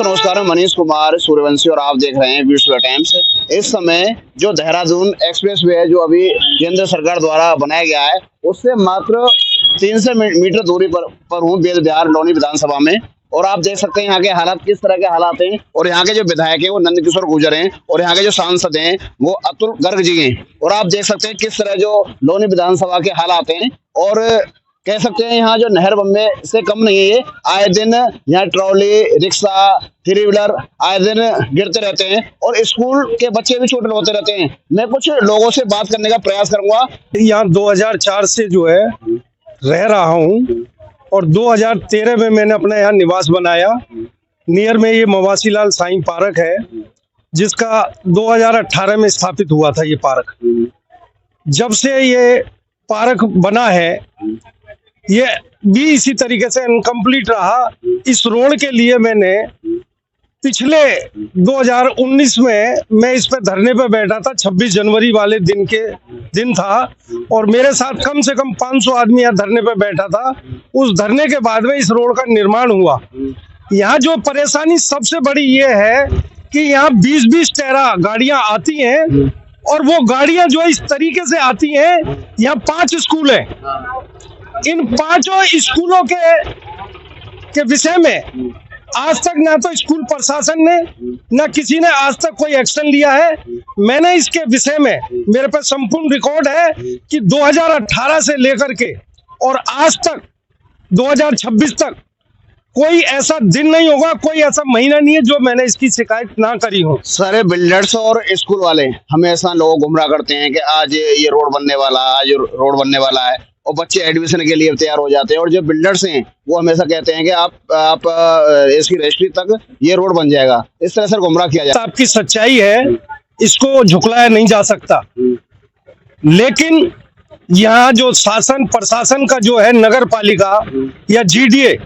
दोस्तों नमस्कार, मैं मनीष कुमार सूर्यवंशी और आप देख रहे हैं वीडियो टाइम्स। इस समय जो देहरादून एक्सप्रेस वे है जो अभी केंद्र सरकार द्वारा बनाया गया है उससे मात्र 300 मीटर दूरी पर हूँ बेल बिहार लोनी विधानसभा में। और आप देख सकते हैं यहाँ के हालात किस तरह के हालात हैं। और यहाँ के जो विधायक हैं वो नंदकिशोर गुर्जर हैं और यहाँ के जो सांसद हैं वो अतुल गर्ग जी हैं। और आप देख सकते हैं किस तरह जो लोनी विधानसभा के हालात हैं। और कह सकते हैं यहाँ जो नहर बम्बे से कम नहीं है। आए दिन यहाँ ट्रॉली रिक्शा थ्री व्हीलर आए दिन गिरते रहते हैं और स्कूल के बच्चे भी चोटिल होते रहते हैं। मैं कुछ लोगों से बात करने का प्रयास करूंगा। यहाँ 2004 से जो है रह रहा हूँ और 2013 में मैंने अपना यहाँ निवास बनाया। नियर में ये मवासीलाल साईं पार्क है जिसका 2018 में स्थापित हुआ था। ये पार्क जब से ये पार्क बना है ये भी इसी तरीके से इनकम्प्लीट रहा। इस रोड के लिए मैंने पिछले 2019 में मैं इस पे धरने पे बैठा था। 26 जनवरी वाले दिन था और मेरे साथ कम से कम 500 आदमी यहाँ धरने पे बैठा था। उस धरने के बाद में इस रोड का निर्माण हुआ। यहाँ जो परेशानी सबसे बड़ी ये है कि यहाँ 20-20 टैरा गाड़ियां आती हैं और वो गाड़ियां जो इस तरीके से आती हैं। यहाँ 5 स्कूल हैं। इन 5 स्कूलों के विषय में आज तक ना तो स्कूल प्रशासन ने ना किसी ने आज तक कोई एक्शन लिया है। मैंने इसके विषय में मेरे पास संपूर्ण रिकॉर्ड है कि 2018 से लेकर के और आज तक 2026 तक कोई ऐसा दिन नहीं होगा, कोई ऐसा महीना नहीं है जो मैंने इसकी शिकायत ना करी हो। सारे बिल्डर्स और स्कूल वाले हमेशा लोगों को गुमराह करते हैं कि आज ये रोड बनने वाला, आज रोड बनने वाला है और बच्चे एडमिशन के लिए तैयार हो जाते हैं। और जो बिल्डर्स हैं वो हमेशा कहते हैं कि आप इसकी रजिस्ट्री तक ये रोड बन जाएगा। इस तरह से गुमराह किया जाता है। आपकी सच्चाई है, इसको झुकलाया नहीं जा सकता। लेकिन यहाँ जो शासन प्रशासन का जो है नगर पालिका या जीडीए,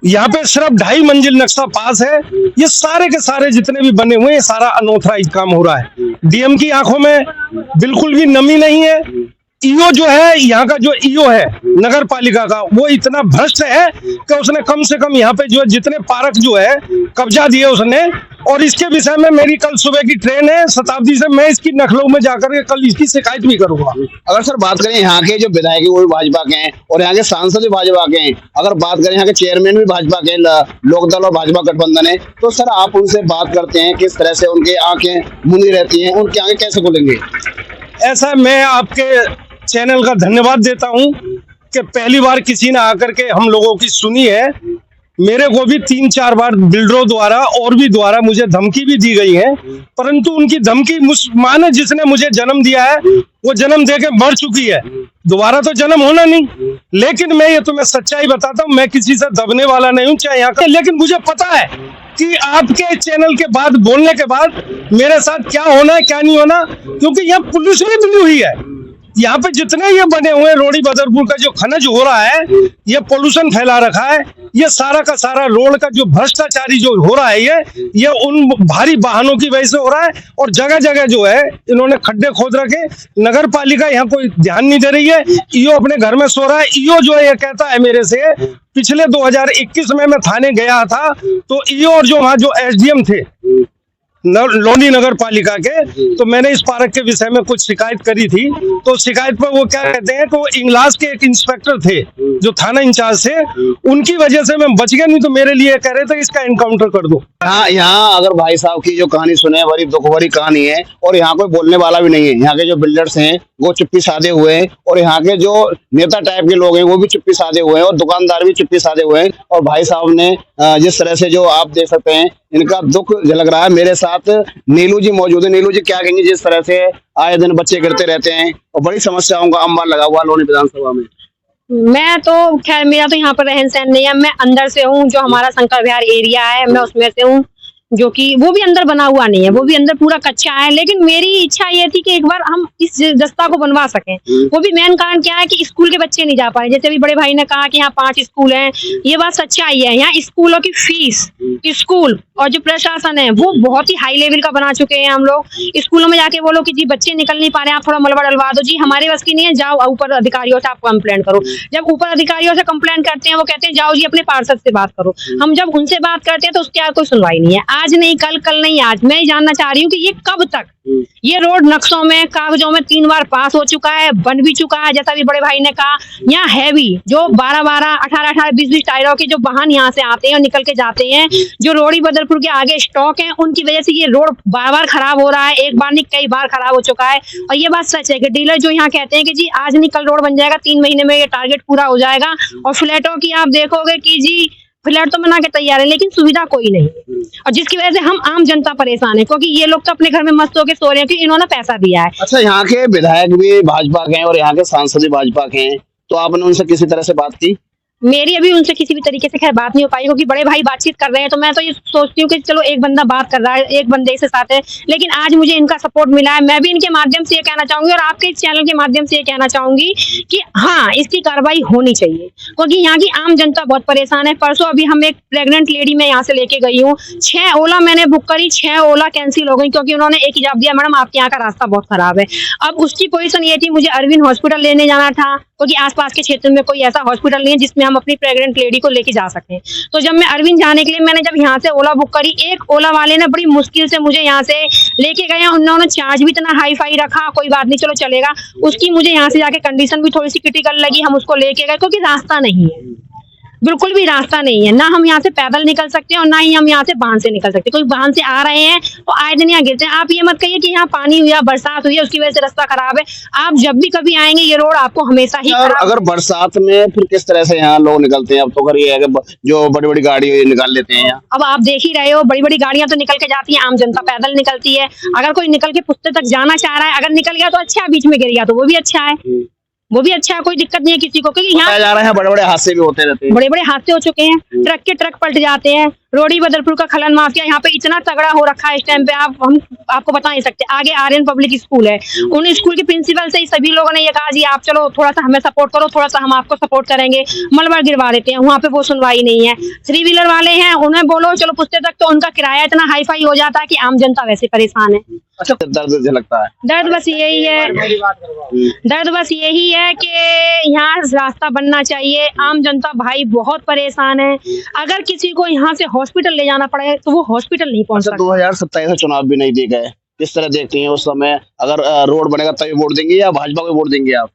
यहाँ पे सिर्फ 2.5 मंजिल नक्शा पास है। ये सारे के सारे जितने भी बने हुए हैं सारा अनऑथराइज्ड काम हो रहा है। डीएम की आंखों में बिल्कुल भी नमी नहीं है। ईओ जो है यहाँ का जो ईओ है नगर पालिका का वो इतना भ्रष्ट है कि उसने कम से कम यहाँ पे जो जितने पार्क जो है कब्जा दिए उसने। और इसके विषय में मेरी कल सुबह की ट्रेन है शताब्दी से, मैं इसकी नखलऊ में जाकर के कल इसकी शिकायत भी करूंगा। अगर सर बात करें यहाँ के जो विधायक है वो भी भाजपा के हैं और यहाँ के सांसद भी भाजपा के हैं। अगर बात करें यहाँ के चेयरमैन भी भाजपा के, लोकदल और भाजपा गठबंधन है, तो सर आप उनसे बात करते हैं किस तरह से उनकी आंखें मुंदी रहती हैं, उनकी आंखें कैसे खुलेंगे? ऐसा मैं आपके चैनल का धन्यवाद देता हूं कि पहली बार किसी ने आकर के हम लोगों की सुनी है। मेरे को भी 3-4 बार बिल्डरों द्वारा और भी द्वारा मुझे धमकी भी दी गई है, परंतु उनकी धमकी माँ ने जिसने मुझे जन्म दिया है वो जन्म दे के मर चुकी है, दोबारा तो जन्म होना नहीं। लेकिन मैं ये तुम्हें सच्चाई बताता हूँ, मैं किसी से दबने वाला नहीं हूँ चाहे यहाँ का। लेकिन मुझे पता है कि आपके चैनल के बाद बोलने के बाद मेरे साथ क्या होना है क्या नहीं होना, क्योंकि यहाँ पुलिस भी मिली हुई है। यहाँ पे जितने ये बने हुए रोडी बदरपुर का जो खनज हो रहा है, ये पोल्यूशन फैला रखा है। ये सारा का सारा रोड का जो भ्रष्टाचारी जो हो रहा है ये उन भारी वाहनों की वजह से हो रहा है। और जगह जगह जो है इन्होंने खड्डे खोद रखे। नगर पालिका यहाँ कोई ध्यान नहीं दे रही है। ईओ अपने घर में सो रहा है। ईओ जो है ये कहता है मेरे से, पिछले 2021 में मैं थाने गया था तो ईओ और जो वहाँ जो एसडीएम थे लोनी नगर पालिका के, तो मैंने इस पार्क के विषय में कुछ शिकायत करी थी। तो शिकायत पर वो क्या कहते हैं कि वो इंग्लास के एक इंस्पेक्टर थे जो थाना इंचार्ज थे, उनकी वजह से मैं बच गया, नहीं तो मेरे लिए कह रहे थे इसका एनकाउंटर कर दो। यहाँ अगर भाई साहब की जो कहानी सुने बड़ी दुख भरी कहानी है और यहाँ कोई बोलने वाला भी नहीं है। यहाँ के जो बिल्डर्स हैं वो चुप्पी साधे हुए हैं और यहाँ के जो नेता टाइप के लोग हैं वो भी चुप्पी साधे हुए हैं और दुकानदार भी चुप्पी साधे हुए हैं। और भाई साहब ने जिस तरह से जो आप देख सकते हैं इनका दुख झलक रहा है। मेरे साथ नीलू जी मौजूद है। नीलू जी क्या कहेंगे जिस तरह से आए दिन बच्चे गिरते रहते हैं और बड़ी समस्याओं का अंबार लगा हुआ लोनी विधानसभा में? मैं तो खैर मेरा तो यहाँ पर रहन सहन नहीं है। मैं अंदर से हूँ, जो हमारा शंकर विहार एरिया है मैं उसमें से हूँ। जो कि वो भी अंदर बना हुआ नहीं है, वो भी अंदर पूरा कच्चा है। लेकिन मेरी इच्छा ये थी कि एक बार हम इस रास्ता को बनवा सकें। वो भी मेन कारण क्या है कि स्कूल के बच्चे नहीं जा पा रहे। जैसे अभी बड़े भाई ने कहा कि यहाँ 5 स्कूल हैं, ये बात सच्चाई है। यहाँ स्कूलों की फीस, स्कूल और जो प्रशासन है वो बहुत ही हाई लेवल का बना चुके हैं। हम लोग स्कूलों में जाके बोलो कि जी बच्चे निकल नहीं पा रहे हैं, आप थोड़ा मलबा डलवा दो। जी हमारे बस की नहीं है, जाओ ऊपर अधिकारियों से आप कंप्लेंट करो। जब ऊपर अधिकारियों से कंप्लेंट करते हैं वो कहते हैं जाओ जी अपने पार्षद से बात करो। हम जब उनसे बात करते हैं तो उसकी कोई सुनवाई नहीं है। आज नहीं कल, कल नहीं आज। मैं ये जानना चाह रही हूँ कि ये कब तक, ये रोड नक्शों में, कागजों में 3 बार पास हो चुका है, बन भी चुका है। जैसा भी बड़े भाई ने कहा, यहाँ है भी जो 12-12, 18-18, 20-20 टायरों के जो वाहन यहाँ से आते हैं और निकल के जाते हैं, जो रोड़ी बदरपुर के आगे स्टॉक है, उनकी वजह से ये रोड बार-बार खराब हो रहा है। एक बार नहीं कई बार खराब हो चुका है। और ये बात सच है कि डीलर जो यहाँ कहते हैं कि जी आज नहीं कल रोड बन जाएगा, 3 महीने में ये टारगेट पूरा हो जाएगा। और फ्लैटों की आप देखोगे कि जी फ्लैट तो बना के तैयार है लेकिन सुविधा कोई नहीं, और जिसकी वजह से हम आम जनता परेशान है। क्योंकि ये लोग तो अपने घर में मस्त होकर सो रहे हैं कि इन्होंने पैसा दिया है। अच्छा, यहाँ के विधायक भी भाजपा के हैं और यहाँ के सांसद भी भाजपा के हैं, तो आपने उनसे किसी तरह से बात की? मेरी अभी उनसे किसी भी तरीके से खैर बात नहीं हो पाई, क्योंकि बड़े भाई बातचीत कर रहे हैं तो मैं तो ये सोचती हूँ कि चलो एक बंदा बात कर रहा है, एक बंदे से साथ है। लेकिन आज मुझे इनका सपोर्ट मिला है। मैं भी इनके माध्यम से ये कहना चाहूंगी और आपके इस चैनल के माध्यम से ये कहना चाहूंगी कि हाँ, इसकी कार्रवाई होनी चाहिए, क्योंकि यहाँ की आम जनता बहुत परेशान है। परसों अभी हम एक प्रेग्नेंट लेडी में यहाँ से लेके गई हूँ, 6 ओला मैंने बुक करी, 6 ओला कैंसिल हो गई, क्योंकि उन्होंने एक ही जवाब दिया, मैडम आपके यहाँ का रास्ता बहुत खराब है। अब उसकी पोजीशन ये थी, मुझे अरविंद हॉस्पिटल लेने जाना था, क्योंकि आसपास के क्षेत्र में कोई ऐसा हॉस्पिटल नहीं है जिसमें हम अपनी प्रेग्नेंट लेडी को लेके जा सकें। तो जब मैं अरविंद जाने के लिए मैंने जब यहाँ से ओला बुक करी, एक ओला वाले ने बड़ी मुश्किल से मुझे यहाँ से लेके गए। उन्होंने चार्ज भी इतना हाई फाई रखा, कोई बात नहीं चलो चलेगा। उसकी मुझे यहाँ से जाके कंडीशन भी थोड़ी सी क्रिटिकल लगी, हम उसको लेके गए, क्योंकि रास्ता नहीं है, बिल्कुल भी रास्ता नहीं है। ना हम यहाँ से पैदल निकल सकते हैं और ना ही हम यहाँ से वाहन से निकल सकते हैं। कोई वाहन से आ रहे हैं तो आए दिन यहाँ गिरते हैं। आप ये मत कहिए कि यहाँ पानी हुआ, बरसात हुई है, उसकी वजह से रास्ता खराब है। आप जब भी कभी आएंगे ये रोड आपको हमेशा ही अगर बरसात में फिर किस तरह से यहाँ लोग निकलते हैं? अब तो अगर ये है कि जो बड़ी बड़ी गाड़ी निकाल लेते हैं यहाँ। अब आप देख ही रहे हो, बड़ी बड़ी गाड़ियां तो निकल के जाती हैं, आम जनता पैदल निकलती है। अगर कोई निकल के पुस्ते तक जाना चाह रहा है, अगर निकल गया तो अच्छा है, बीच में गिर गया तो वो भी अच्छा है, वो भी अच्छा है, कोई दिक्कत नहीं है किसी को। क्योंकि यहाँ जा रहे हैं, बड़े बड़े हादसे भी होते रहते हैं, बड़े बड़े हादसे हो चुके हैं, ट्रक के ट्रक पलट जाते हैं। रोडी बदरपुर का खलन माफिया यहाँ पे इतना तगड़ा हो रखा है इस टाइम पे, हम आपको बता नहीं सकते। आगे आर्यन पब्लिक स्कूल है, उन स्कूल के प्रिंसिपल से ही सभी लोगों ने ये कहा जी आप चलो थोड़ा सा हमें सपोर्ट करो, थोड़ा सा हम आपको सपोर्ट करेंगे, मलबा गिरवा देते हैं। वहाँ पे वो सुनवाई नहीं है। 3 व्हीलर वाले हैं, उन्हें बोलो चलो पुस्ते तक, तो उनका किराया इतना हाई फाई हो जाता है कि आम जनता वैसे परेशान है। अच्छा, दर्द झलकता है। दर्द बस यही है, दर्द बस यही है कि यहाँ रास्ता बनना चाहिए। आम जनता भाई बहुत परेशान है। अगर किसी को यहाँ से हॉस्पिटल ले जाना पड़े तो वो हॉस्पिटल नहीं पहुँच सकता। 2027 में चुनाव भी नहीं दिए गए, किस तरह देखती हैं उस समय? अगर रोड बनेगा तभी वोट देंगे या भाजपा को वोट देंगे आप?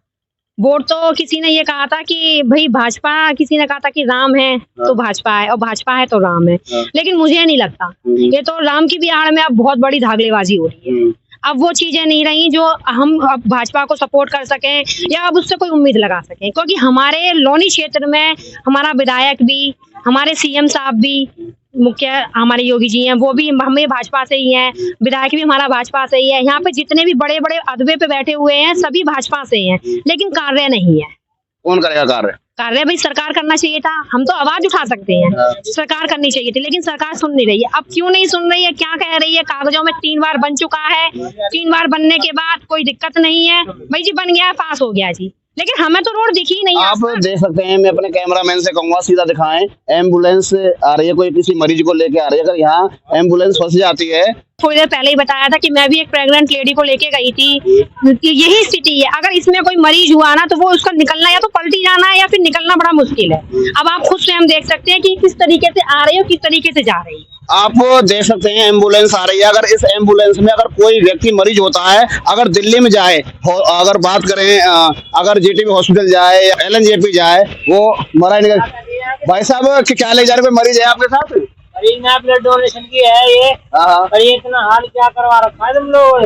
वोट तो किसी ने ये कहा था कि भाई भाजपा, किसी ने कहा था कि राम है तो भाजपा है और भाजपा है तो राम है, लेकिन मुझे नहीं लगता। ये तो राम की भी आड़ में अब बहुत बड़ी धागलेबाजी हो रही है। अब वो चीजें नहीं रही जो हम अब भाजपा को सपोर्ट कर सकें या अब उससे कोई उम्मीद लगा सकें, क्योंकि हमारे लोनी क्षेत्र में हमारा विधायक भी, हमारे सीएम साहब भी, मुख्य हमारे योगी जी हैं, वो भी हमें भाजपा से ही हैं, विधायक भी हमारा भाजपा से ही है। यहाँ पे जितने भी बड़े बड़े अदबे पे बैठे हुए हैं सभी भाजपा से हैं, लेकिन कार्य नहीं है। कौन करेगा कार्य? कार्य भाई सरकार करना चाहिए था। हम तो आवाज उठा सकते हैं, सरकार करनी चाहिए थी, लेकिन सरकार सुन नहीं रही है। अब क्यों नहीं सुन रही है, क्या कह रही है? कागजों में 3 बार बन चुका है, 3 बार बनने के बाद कोई दिक्कत नहीं है, भाई जी बन गया, पास हो गया जी, लेकिन हमें तो रोड दिखी नहीं। आप देख सकते हैं, मैं अपने कैमरामैन से कहूंगा सीधा दिखाएं, एम्बुलेंस आ रही है, कोई किसी मरीज को लेके आ रही है। अगर यहाँ एम्बुलेंस फंस जाती है, थोड़ी देर पहले ही बताया था कि मैं भी एक प्रेग्नेंट लेडी को लेके गई थी, यही स्थिति है। अगर इसमें कोई मरीज हुआ ना तो वो उसका निकलना या तो पलटी जाना है या फिर निकलना बड़ा मुश्किल है। अब आप खुद से हम देख सकते हैं कि किस तरीके से आ रही है और किस तरीके से जा रही है। आप देख सकते हैं एम्बुलेंस आ रही है। अगर इस एम्बुलेंस में अगर कोई व्यक्ति मरीज होता है, अगर दिल्ली में जाए, अगर बात करें अगर जीटीबी हॉस्पिटल जाए या एलएनजेपी जाए, वो मरा ही निकल। भाई साहब क्या ले जा रहे, कोई मरीज है आपके साथ? मरीज ना ब्लड डोनेशन की है ये, और ये इतना हाल क्या करवा रखा है तुम लोग।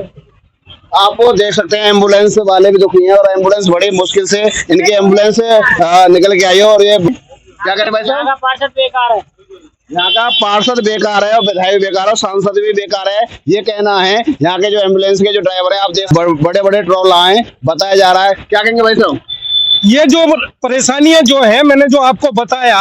आप वो देख सकते हैं एम्बुलेंस वाले भी दुखी हैं और एम्बुलेंस बड़ी मुश्किल से इनकी एम्बुलेंस निकल के आई है। और ये क्या करें भाई साहब? पार्षद बेकार है, यहाँ का पार्षद बेकार है और विधायक बेकार है, सांसद भी बेकार है, ये कहना है यहाँ के जो एम्बुलेंस के जो ड्राइवर है। आप देख बड़े बड़े ट्रोल आए, बताया जा रहा है। क्या कहेंगे भाई साहब? ये जो परेशानियां जो है मैंने जो आपको बताया,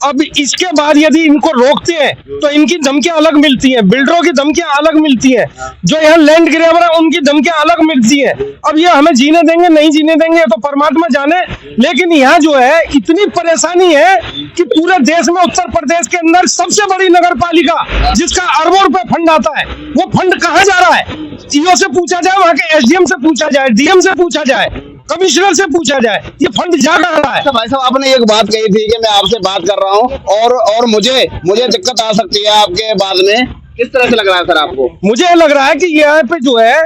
अब इसके बाद यदि इनको रोकते हैं तो इनकी धमकियां अलग मिलती हैं, बिल्डरों की धमकियां अलग मिलती हैं, जो यहाँ लैंड ग्रैबर है उनकी धमकियां अलग मिलती हैं। अब ये हमें जीने देंगे नहीं जीने देंगे तो परमात्मा जाने, लेकिन यहाँ जो है इतनी परेशानी है कि पूरे देश में उत्तर प्रदेश के अंदर सबसे बड़ी नगर पालिका जिसका अरबों रुपए फंड आता है, वो फंड कहाँ जा रहा है? ईओ से पूछा जाए, वहां के एसडीएम से पूछा जाए, डीएम से पूछा जाए, कमिश्नर से पूछा जाए, ये फंड जा रहा है। अच्छा भाई साहब, आपने एक बात कही थी कि मैं आपसे बात कर रहा हूँ और मुझे दिक्कत आ सकती है आपके बाद में, किस तरह से लग रहा है सर आपको? मुझे लग रहा है कि यहाँ पे जो है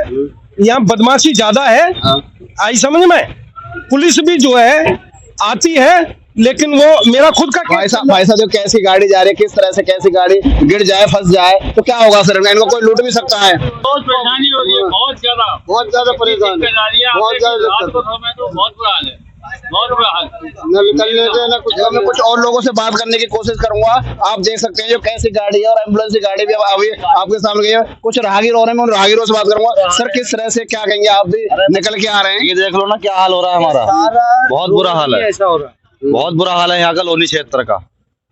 यहाँ बदमाशी ज्यादा है, आई समझ में। पुलिस भी जो है आती है, लेकिन वो मेरा खुद का भाई साहब जो कैसी गाड़ी जा रही है, किस तरह से कैसी गाड़ी गिर जाए, फंस जाए तो क्या होगा सर? इनको कोई लूट भी सकता है। बहुत परेशानी हो रही है, बहुत ज्यादा परेशान है, बहुत ज्यादा तो बहुत बुरा हाल है, बहुत बुरा हाल। न निकलने देना कुछ। मैं कुछ और लोगों से बात करने की कोशिश करूंगा। आप देख सकते हैं जो कैसी गाड़ी है, और एम्बुलेंस की गाड़ी भी अभी आपके सामने गई है। कुछ राहगीर हो रहे हैं, मैं उन राहगीरों से बात करूंगा। सर किस तरह से क्या कहेंगे? आप भी निकल के आ रहे हैं, ये देख लो ना क्या हाल हो रहा है हमारा, बहुत बुरा हाल है, ऐसा हो रहा है। बहुत बुरा हाल है यहाँ का लोनी क्षेत्र का।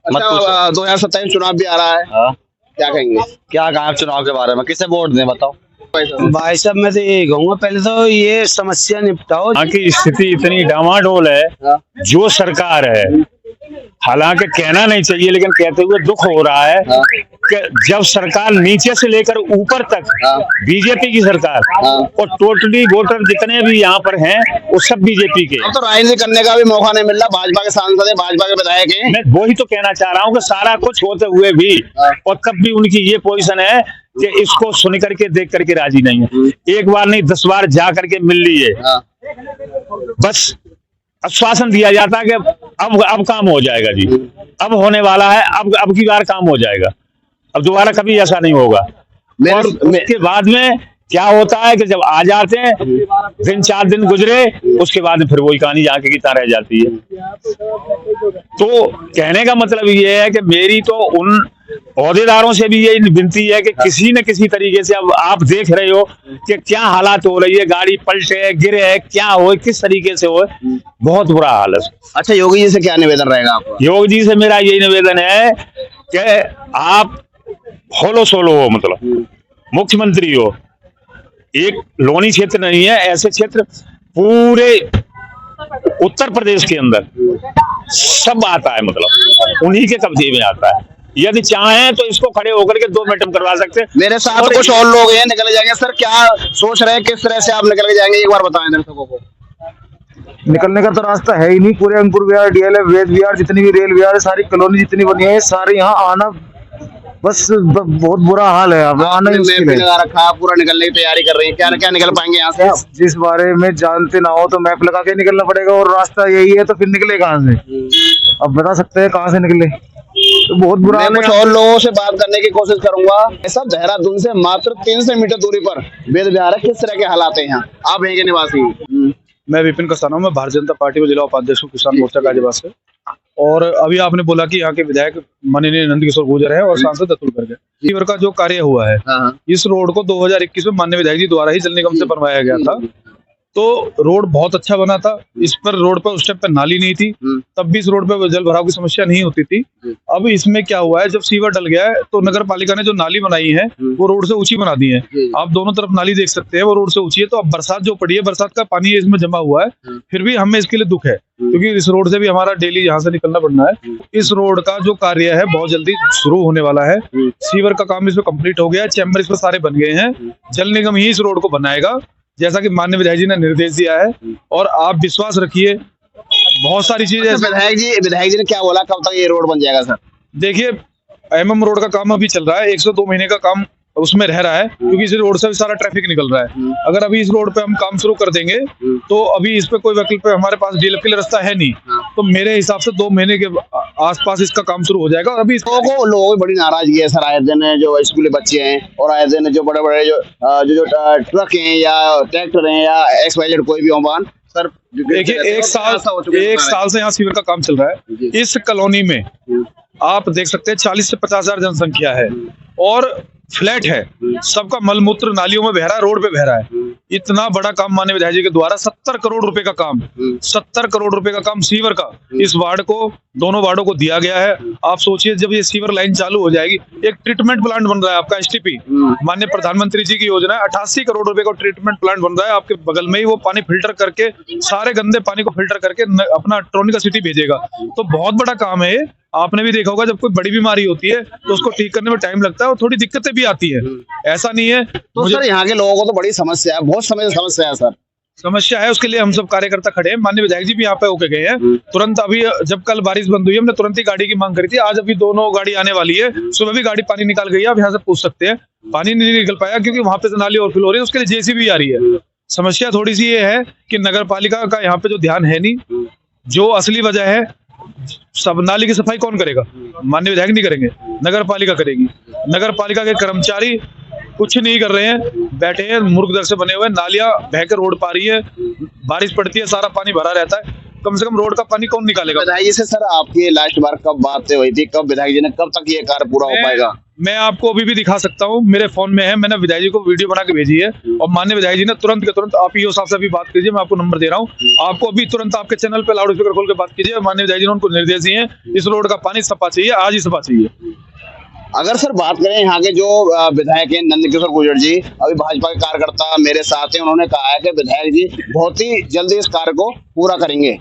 मत पूछो। 2027 चुनाव भी आ रहा है, हाँ? क्या कहेंगे? क्या कहा चुनाव के बारे में, किसे वोट दें बताओ? भाई साहब मैं तो ये कहूँगा, पहले तो ये समस्या निपटाओ। यहाँ की स्थिति इतनी डामाडोल है, जो सरकार है, हालांकि कहना नहीं चाहिए लेकिन कहते हुए दुख हो रहा है कि जब सरकार नीचे से लेकर ऊपर तक बीजेपी की सरकार और टोटली वोटर जितने भी यहाँ पर हैं वो सब बीजेपी के। अब तो राजनीति करने का भी मौका नहीं मिल रहा, भाजपा के सांसद है, भाजपा के विधायक हैं। मैं वही तो कहना चाह रहा हूँ कि सारा कुछ होते हुए भी और तब भी उनकी ये पोजीशन है कि इसको सुन करके देख करके राजी नहीं है। एक बार नहीं 10 बार जा करके मिल लिए, बस आश्वासन दिया जाता है कि अब काम हो जाएगा जी, अब होने वाला है, अब की बार काम हो जाएगा, अब दोबारा कभी ऐसा नहीं होगा। और उसके बाद में क्या होता है कि जब आ जाते हैं, 3-4 दिन गुजरे, उसके बाद में फिर वही कहानी जाके की तरह रह जाती है। तो कहने का मतलब ये है कि मेरी तो उन औहदेदारों से भी यही विनती है कि किसी न किसी तरीके से, अब आप देख रहे हो कि क्या हालात हो रही है, गाड़ी पलटे गिरे, क्या हो, किस तरीके से हो, बहुत बुरा हाल है। अच्छा, योगी जी से क्या निवेदन रहेगा आपका? योगी जी से मेरा यही निवेदन है कि आप होलो सोलो हो, मतलब मुख्यमंत्री हो। एक लोनी क्षेत्र नहीं है, ऐसे क्षेत्र पूरे उत्तर प्रदेश के अंदर सब आता है, मतलब उन्हीं के कब्जे में आता है। यदि चाहें तो इसको खड़े होकर के 2 मिनट में करवा सकते हैं। मेरे साथ कुछ और लोग हैं, निकल जाएंगे। सर क्या सोच रहे हैं, किस तरह से आप निकल के जाएंगे, एक बार बताएं दर्शकों को। निकलने का तो रास्ता है ही नहीं। पूरे अंकुर विहार, डीएलएफ, वेद विहार, जितनी भी रेल विहार, सारी कॉलोनी जितनी बनी है, सारे यहाँ आना बस बहुत बुरा हाल है। अब आना ही मुश्किल है। लगा रखा है, पूरा निकलने की तैयारी कर रही है, क्या क्या निकल पाएंगे यहाँ से? जिस बारे में जानते ना हो तो मैप लगा के निकलना पड़ेगा, और रास्ता यही है तो फिर निकले कहाँ से? अब बता सकते हैं कहाँ से निकले? तो बहुत बुरा हाल है। कुछ और लोगों से बात करने की कोशिश करूंगा। ऐसा देहरादून से मात्र 300 मीटर दूरी पर वेद विहार है। किस तरह के हालात है यहाँ? आप यहीं के निवासी? मैं विपिन कसाना हूं, मैं भारतीय जनता पार्टी में जिला उपाध्यक्ष हूं, किसान मोर्चा गाजियाबाद से। और अभी आपने बोला कि यहाँ के विधायक माननीय नंदकिशोर गुर्जर है और सांसद अतुल गर्ग है। सीवर का जो कार्य हुआ है, इस रोड को 2021 में माननीय विधायक जी द्वारा ही जल निगम से बनवाया गया था। तो रोड बहुत अच्छा बना था। इस पर रोड पर उस टाइम पे नाली नहीं थी, तब भी इस रोड पे जल भराव की समस्या नहीं होती थी। अब इसमें क्या हुआ है, जब सीवर डल गया है तो नगर पालिका ने जो नाली बनाई है वो रोड से ऊंची बना दी है। आप दोनों तरफ नाली देख सकते हैं, वो रोड से ऊंची है। तो अब बरसात जो पड़ी है, बरसात का पानी इसमें जमा हुआ है, फिर भी हमें इसके लिए दुख है, क्योंकि इस रोड से भी हमारा डेली यहाँ से निकलना पड़ना है। इस रोड का जो कार्य है बहुत जल्दी शुरू होने वाला है। सीवर का काम इसमें कंप्लीट हो गया है, चैम्बर इसमें सारे बन गए हैं। जल निगम ही इस रोड को बनाएगा, जैसा कि माननीय विधायक जी ने निर्देश दिया है। और आप विश्वास रखिए, बहुत सारी चीजें। विधायक जी ने क्या बोला, कब तक ये रोड बन जाएगा सर? देखिए, एमएम रोड का काम अभी चल रहा है, 1 से 2 महीने का काम उसमें रह रहा है, क्योंकि इस रोड से भी सारा ट्रैफिक निकल रहा है। अगर अभी इस रोड पे हम काम शुरू कर देंगे तो अभी इस पे कोई वैकल्पिक पे हमारे पास डीएलएफ के लिए रास्ता है नहीं, तो मेरे हिसाब से 2 महीने के आसपास इसका काम शुरू हो जाएगा। और अभी लोगों की बड़ी नाराजगी है सर। आए दिन जो स्कूली बच्चे हैं और आए दिन जो बड़े बड़े जो ट्रक हैं या ट्रैक्टर हैं या XYZ कोई भी वाहन सर। देखिए, एक साल से यहाँ सीवर का काम चल रहा है। इस कॉलोनी में आप देख सकते हैं 40 से 50 हजार जनसंख्या है और फ्लैट है। सबका मलमूत्र नालियों में बह रहा है, रोड पे बह रहा है। इतना बड़ा काम माननीय विधायक जी के द्वारा 70 करोड़ रुपए का काम, 70 करोड़ रुपए का काम सीवर का इस वार्ड को, दोनों वार्डों को दिया गया है। आप सोचिए जब ये सीवर लाइन चालू हो जाएगी, एक ट्रीटमेंट प्लांट बन रहा है आपका STP, माननीय प्रधानमंत्री जी की योजना है, 88 करोड़ रुपए का ट्रीटमेंट प्लांट बन रहा है आपके बगल में ही। वो पानी फिल्टर करके, सारे गंदे पानी को फिल्टर करके अपना ट्रोनिका सिटी भेजेगा। तो बहुत बड़ा काम है। आपने भी देखा होगा जब कोई बड़ी बीमारी होती है तो उसको ठीक करने में टाइम लगता है और थोड़ी दिक्कतें भी आती है, ऐसा नहीं है। तो सर यहाँ के लोगों को तो बड़ी समस्या है, बहुत समय से समस्या है सर। समस्या है, उसके लिए हम सब कार्यकर्ता खड़े हैं। माननीय विधायक जी भी यहाँ पे होके गए हैं तुरंत। अभी जब कल बारिश बंद हुई, हमने तुरंत ही गाड़ी की मांग करी थी। आज अभी दोनों गाड़ी आने वाली है, सुबह भी गाड़ी पानी निकाल गई है। आप यहाँ से पूछ सकते हैं, पानी नहीं निकल पाया क्योंकि वहां पे नाली ओवरफ्लो हो रही है, उसके लिए JCB आ रही है। समस्या थोड़ी सी ये है कि नगर पालिका का यहाँ पे जो ध्यान है नहीं, जो असली वजह है, सब नाली की सफाई कौन करेगा? माननीय विधायक नहीं करेंगे, नगर पालिका करेगी। नगर पालिका के कर्मचारी कुछ नहीं कर रहे हैं, बैठे हैं मूर्ख दर से बने हुए। नालियां बह के रोड पा रही है, बारिश पड़ती है, सारा पानी भरा रहता है। कम से कम रोड का पानी कौन निकालेगा? विधायक जी से सर आपकी लास्ट बार कब बात हुई थी, कब विधायक जी ने, कब तक ये कार्य पूरा हो पाएगा? मैं आपको अभी भी दिखा सकता हूँ, मेरे फोन में है। मैंने विधायक जी को वीडियो बना के भेजी है और माननीय विधायक जी ने तुरंत के तुरंत, आप ईओ साहब से भी बात कीजिए, मैं आपको नंबर दे रहा हूँ, आपको अभी तुरंत आपके चैनल पे लाउड स्पीकर खोल के बात कीजिए। माननीय विधायक जी ने उनको निर्देश दिए हैं, इस रोड का पानी सफा चाहिए, आज ही सफा चाहिए। अगर सर बात करें यहाँ के जो विधायक हैं नंदकिशोर गुर्जर जी, अभी भाजपा के कार्यकर्ता मेरे साथ हैं, उन्होंने कहा है कि विधायक जी बहुत ही जल्दी इस कार्य को पूरा करेंगे।